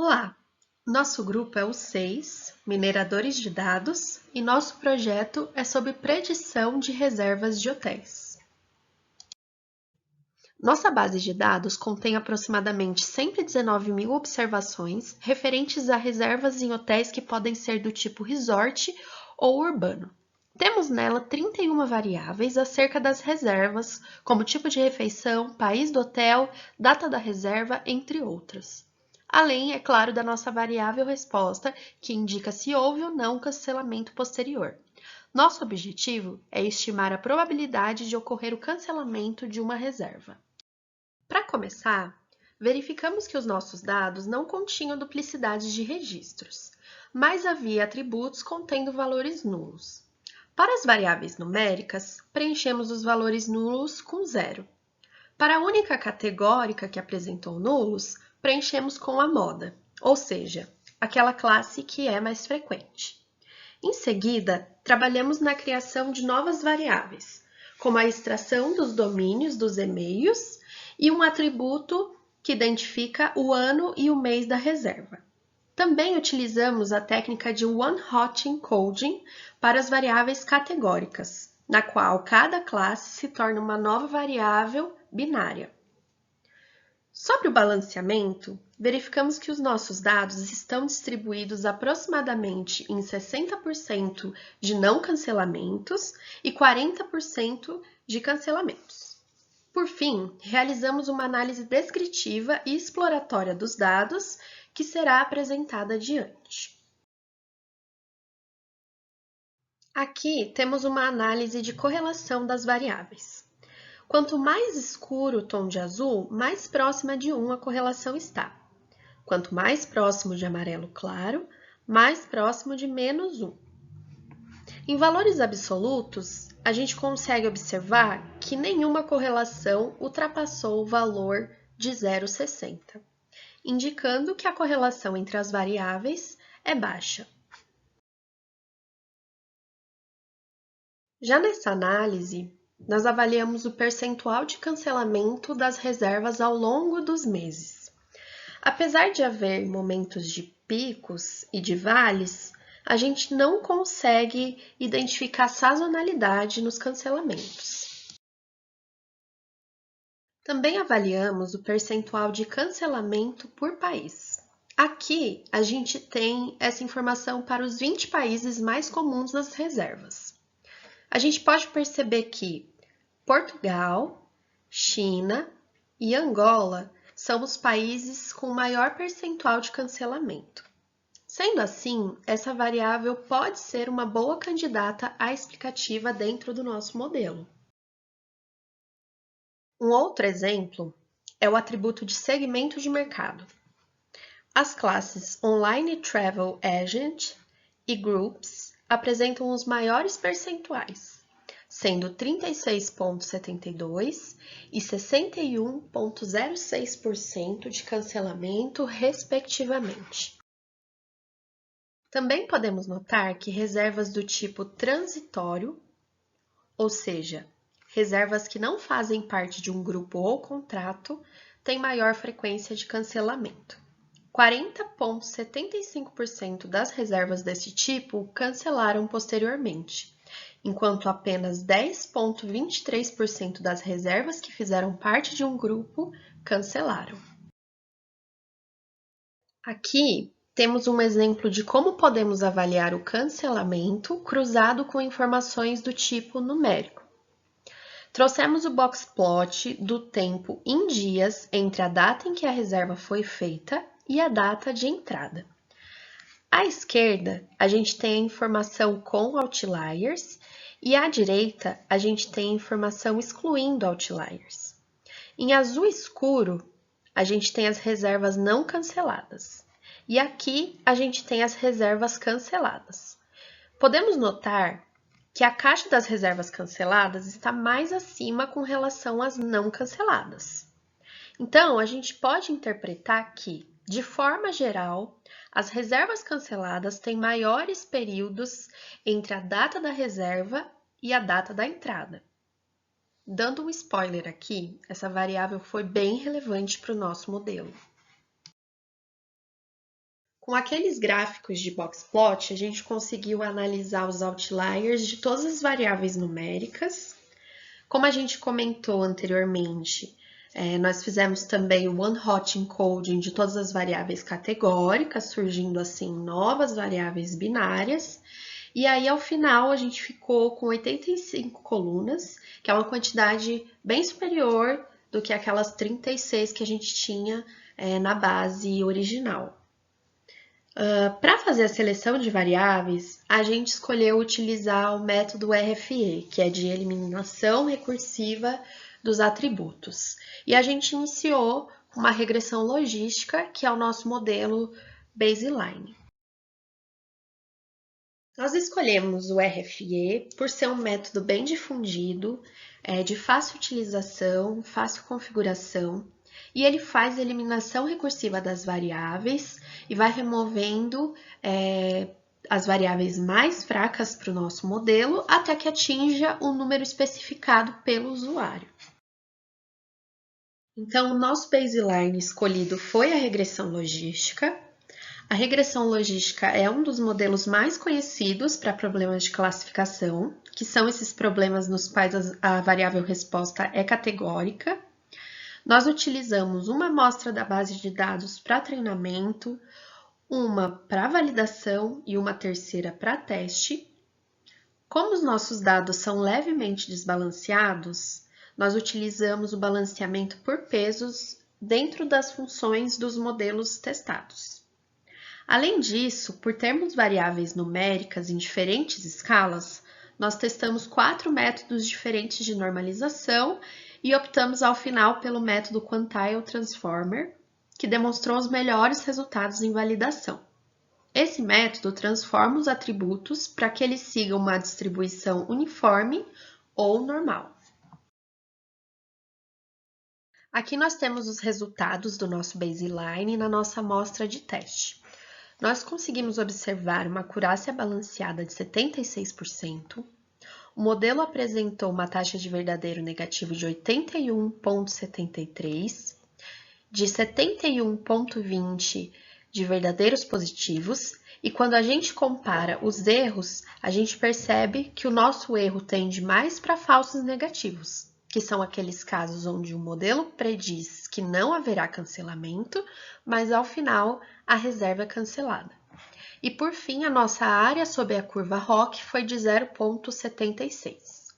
Olá! Nosso grupo é o 6, Mineradores de Dados, e nosso projeto é sobre predição de reservas de hotéis. Nossa base de dados contém aproximadamente 119 mil observações referentes a reservas em hotéis que podem ser do tipo resort ou urbano. Temos nela 31 variáveis acerca das reservas, como tipo de refeição, país do hotel, data da reserva, entre outras. Além, é claro, da nossa variável resposta, que indica se houve ou não cancelamento posterior. Nosso objetivo é estimar a probabilidade de ocorrer o cancelamento de uma reserva. Para começar, verificamos que os nossos dados não continham duplicidade de registros, mas havia atributos contendo valores nulos. Para as variáveis numéricas, preenchemos os valores nulos com 0. Para a única categórica que apresentou nulos, preenchemos com a moda, ou seja, aquela classe que é mais frequente. Em seguida, trabalhamos na criação de novas variáveis, como a extração dos domínios dos e-mails e um atributo que identifica o ano e o mês da reserva. Também utilizamos a técnica de one-hot encoding para as variáveis categóricas, na qual cada classe se torna uma nova variável binária. Sobre o balanceamento, verificamos que os nossos dados estão distribuídos aproximadamente em 60% de não cancelamentos e 40% de cancelamentos. Por fim, realizamos uma análise descritiva e exploratória dos dados, que será apresentada adiante. Aqui temos uma análise de correlação das variáveis. Quanto mais escuro o tom de azul, mais próxima de 1 a correlação está. Quanto mais próximo de amarelo claro, mais próximo de -1. Em valores absolutos, a gente consegue observar que nenhuma correlação ultrapassou o valor de 0,60, indicando que a correlação entre as variáveis é baixa. Já nessa análise, nós avaliamos o percentual de cancelamento das reservas ao longo dos meses. Apesar de haver momentos de picos e de vales, a gente não consegue identificar sazonalidade nos cancelamentos. Também avaliamos o percentual de cancelamento por país. Aqui, a gente tem essa informação para os 20 países mais comuns das reservas. A gente pode perceber que Portugal, China e Angola são os países com maior percentual de cancelamento. Sendo assim, essa variável pode ser uma boa candidata à explicativa dentro do nosso modelo. Um outro exemplo é o atributo de segmento de mercado. As classes Online Travel Agent e Groups apresentam os maiores percentuais, sendo 36,72% e 61,06% de cancelamento, respectivamente. Também podemos notar que reservas do tipo transitório, ou seja, reservas que não fazem parte de um grupo ou contrato, têm maior frequência de cancelamento. 40,75% das reservas desse tipo cancelaram posteriormente, enquanto apenas 10,23% das reservas que fizeram parte de um grupo cancelaram. Aqui temos um exemplo de como podemos avaliar o cancelamento cruzado com informações do tipo numérico. Trouxemos o boxplot do tempo em dias entre a data em que a reserva foi feita e a data de entrada. À esquerda, a gente tem a informação com outliers e à direita, a gente tem a informação excluindo outliers. Em azul escuro, a gente tem as reservas não canceladas. E aqui, a gente tem as reservas canceladas. Podemos notar que a caixa das reservas canceladas está mais acima com relação às não canceladas. Então, a gente pode interpretar que, de forma geral, as reservas canceladas têm maiores períodos entre a data da reserva e a data da entrada. Dando um spoiler aqui, essa variável foi bem relevante para o nosso modelo. Com aqueles gráficos de box plot, a gente conseguiu analisar os outliers de todas as variáveis numéricas. Como a gente comentou anteriormente, nós fizemos também o one-hot encoding de todas as variáveis categóricas, surgindo assim novas variáveis binárias. E aí, ao final, a gente ficou com 85 colunas, que é uma quantidade bem superior do que aquelas 36 que a gente tinha na base original. Para fazer a seleção de variáveis, a gente escolheu utilizar o método RFE, que é de eliminação recursiva dos atributos. E a gente iniciou uma regressão logística, que é o nosso modelo baseline. Nós escolhemos o RFE por ser um método bem difundido, de fácil utilização, fácil configuração, e ele faz a eliminação recursiva das variáveis e vai removendo as variáveis mais fracas para o nosso modelo até que atinja o número especificado pelo usuário. Então, o nosso baseline escolhido foi a regressão logística. A regressão logística é um dos modelos mais conhecidos para problemas de classificação, que são esses problemas nos quais a variável resposta é categórica. Nós utilizamos uma amostra da base de dados para treinamento, uma para validação e uma terceira para teste. Como os nossos dados são levemente desbalanceados, nós utilizamos o balanceamento por pesos dentro das funções dos modelos testados. Além disso, por termos variáveis numéricas em diferentes escalas, nós testamos 4 métodos diferentes de normalização e optamos ao final pelo método Quantile Transformer, que demonstrou os melhores resultados em validação. Esse método transforma os atributos para que eles sigam uma distribuição uniforme ou normal. Aqui nós temos os resultados do nosso baseline na nossa amostra de teste. Nós conseguimos observar uma acurácia balanceada de 76%, o modelo apresentou uma taxa de verdadeiro negativo de 81,73%, de 71,20% de verdadeiros positivos, e quando a gente compara os erros, a gente percebe que o nosso erro tende mais para falsos negativos, que são aqueles casos onde o modelo prediz que não haverá cancelamento, mas ao final a reserva é cancelada. E por fim, a nossa área sob a curva ROC foi de 0,76.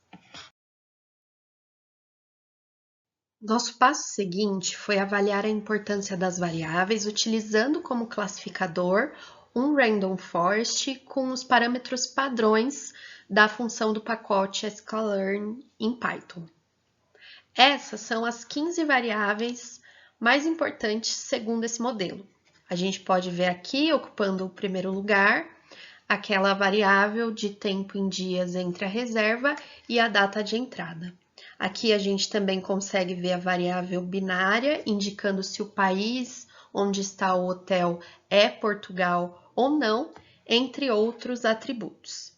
Nosso passo seguinte foi avaliar a importância das variáveis utilizando como classificador um random forest com os parâmetros padrões da função do pacote sklearn em Python. Essas são as 15 variáveis mais importantes segundo esse modelo. A gente pode ver aqui, ocupando o primeiro lugar, aquela variável de tempo em dias entre a reserva e a data de entrada. Aqui a gente também consegue ver a variável binária, indicando se o país onde está o hotel é Portugal ou não, entre outros atributos.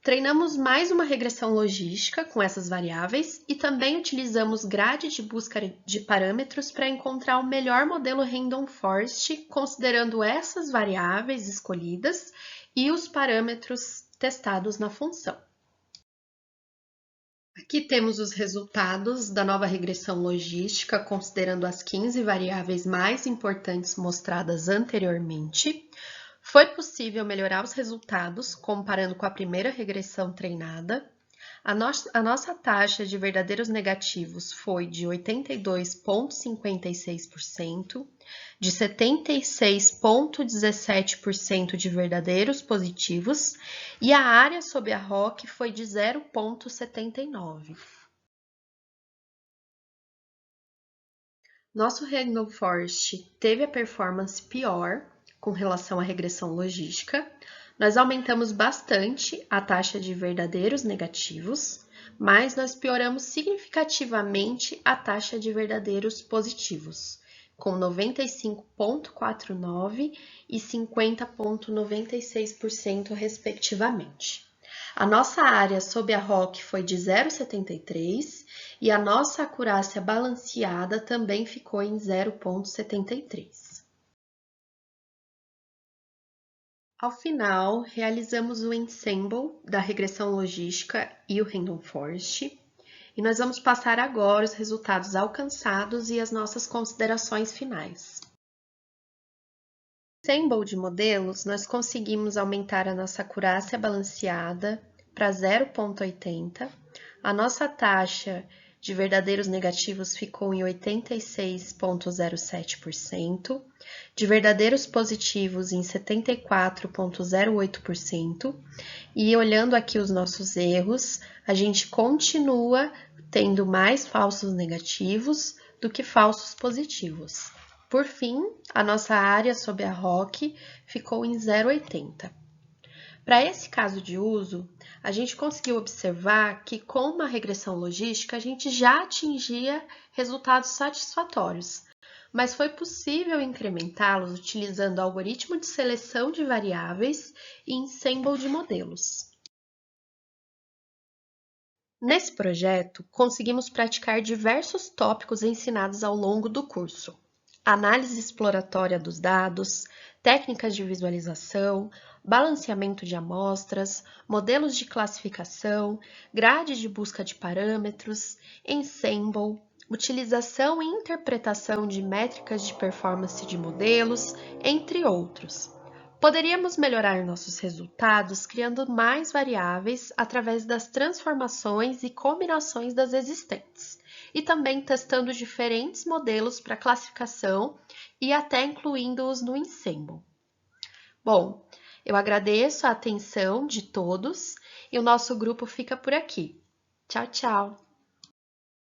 Treinamos mais uma regressão logística com essas variáveis e também utilizamos grade de busca de parâmetros para encontrar o melhor modelo random forest, considerando essas variáveis escolhidas e os parâmetros testados na função. Aqui temos os resultados da nova regressão logística, considerando as 15 variáveis mais importantes mostradas anteriormente. Foi possível melhorar os resultados comparando com a primeira regressão treinada. A nossa taxa de verdadeiros negativos foi de 82,56%, de 76,17% de verdadeiros positivos e a área sob a ROC foi de 0,79%. Nosso random forest teve a performance pior com relação à regressão logística. Nós aumentamos bastante a taxa de verdadeiros negativos, mas nós pioramos significativamente a taxa de verdadeiros positivos, com 95,49% e 50,96%, respectivamente. A nossa área sob a ROC foi de 0,73% e a nossa acurácia balanceada também ficou em 0,73%. Ao final, realizamos o ensemble da regressão logística e o Random Forest, e nós vamos passar agora os resultados alcançados e as nossas considerações finais. No ensemble de modelos, nós conseguimos aumentar a nossa acurácia balanceada para 0,80, a nossa taxa de verdadeiros negativos ficou em 86,07%, de verdadeiros positivos em 74,08%, e olhando aqui os nossos erros, a gente continua tendo mais falsos negativos do que falsos positivos. Por fim, a nossa área sob a ROC ficou em 0,80. Para esse caso de uso, a gente conseguiu observar que com uma regressão logística a gente já atingia resultados satisfatórios, mas foi possível incrementá-los utilizando algoritmo de seleção de variáveis e ensemble de modelos. Nesse projeto, conseguimos praticar diversos tópicos ensinados ao longo do curso: análise exploratória dos dados, técnicas de visualização, balanceamento de amostras, modelos de classificação, grade de busca de parâmetros, ensemble, utilização e interpretação de métricas de performance de modelos, entre outros. Poderíamos melhorar nossos resultados criando mais variáveis através das transformações e combinações das existentes, e também testando diferentes modelos para classificação e até incluindo-os no ensemble. Bom, eu agradeço a atenção de todos e o nosso grupo fica por aqui. Tchau, tchau!